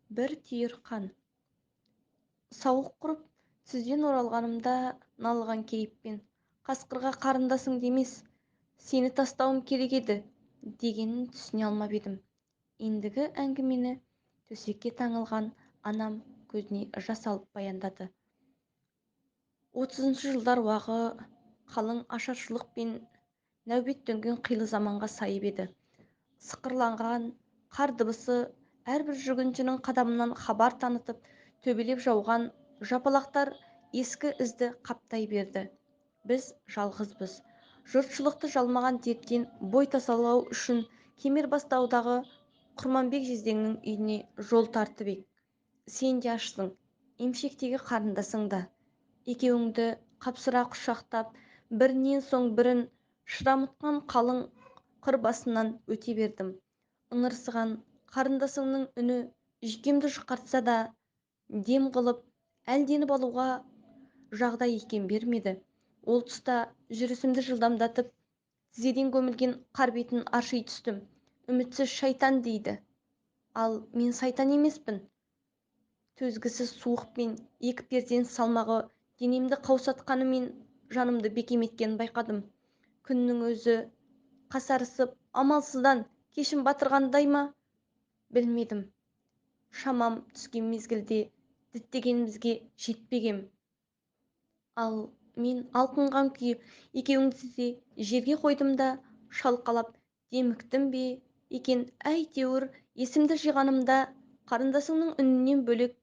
бір түйір қан. Сауық құрып, түзден оралғанымда налыған кейіппен, қасқырға қарындасыңды емес, сені тастауым керек еді, дегенін түсіне алмап едім. Ендігі әңгімені төсекке таңылған анам көзіне жас алып баяндады. 30-шы жылдар уағы қалың ашаршылық пен нәубет төнген қилы заманға сайып еді. Сықырланған қар дыбысы әрбір жүргіншінің қадамынан хабар танытып, төбелеп жауған жапалақтар ескі ізді қаптай берді. Біз жалғызбыз. Жұртшылықты жалмаған дерттен бой тасалау үшін Кемербастаудағы Құрманбек жездеңнің үйіне жол тартып ек. Сен де ашсың, емшектегі қарындасың да. Екеуіңді қапсыра құшақтап, бірінен соң бірін шырамытқан қалың қыр басынан өте бердім. Ыңырсыған қарындасыңның үні жүйкемді жұқартса да, дем қылып әлденіп алуға жағдай икем бермеді. Ол тұста жүрісімді жылдамдатып, тізеден көмілген қар бетін арши түстім. Үмітсіз шайтан дейді. Ал мен сайтан емеспін. Төзгісіз суық пен екі перден салмағы денемді қаусатқанымен жанымды бекем еткенін байқадым. Күннің өзі қасарысып, амалсыздан кешім батырғандай ма? Білмедім. Шамам түскен мезгілде діттегенімізге жетпегем. Ал мен алқынған күйі екеуіңізді де жерге қойдым да шалқалап деміктім бе екен, әйтеуір есімді жиғанымда қарындасыңның үнінен бөлек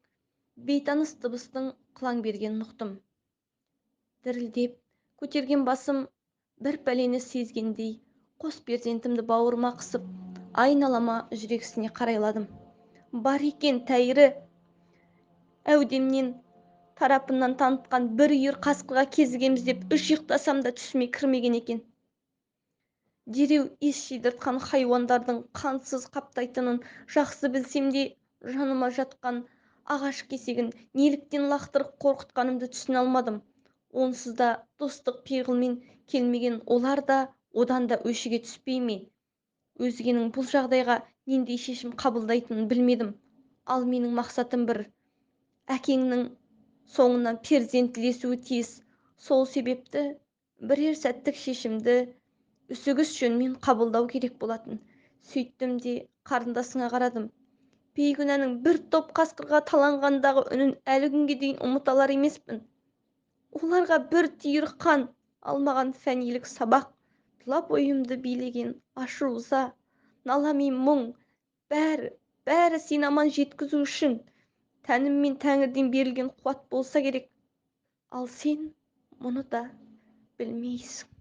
бейтаныс дыбыстың қылаң берген ұқтым. Дірілдеп көтерген басым бір пәлені сезгендей қос перзентімді бауырыма қысып, айналама жүрексіне қарайладым. Бар екен тәйірі, әудемнен тарапынан танытқан бір үйір қасқырға кезігеміз деп үш ұйықтасам да түсіме кірмеген екен. Дереу ес жидыртқан хайуандардың қансыз қаптайтынын жақсы білсем де, жаныма жатқан ағаш кесегін неліктен лақтырып қорқытқанымды түсіне алмадым. Онсыз да достық пиғылмен келмеген олар да одан да өшіге түспей ме? Өзгенің бұл жағдайға нендей шешім қабылдайтынын білмедім. Ал менің мақсатым бір. Әкеңнің соңынан перзент ілесуі тиіс. Сол себепті бірер сәттік шешімді үсігіс жөнмен қабылдау керек болатын. Сөйттім де қарындасыңа қарадым. Бейкүнәнің бір топ қасқырға таланғандағы үнін әлі күнге дейін ұмыта алар емеспін. Оларға бір түйір қан, алмаған фәнилік сабақ, тұла бойымды билеген ашу-ыза, нала мен мұң, бәрі сен аман жеткізу үшін тәнім мен Тәңірден берілген қуат болса керек. Ал сен мұны да білмейсің.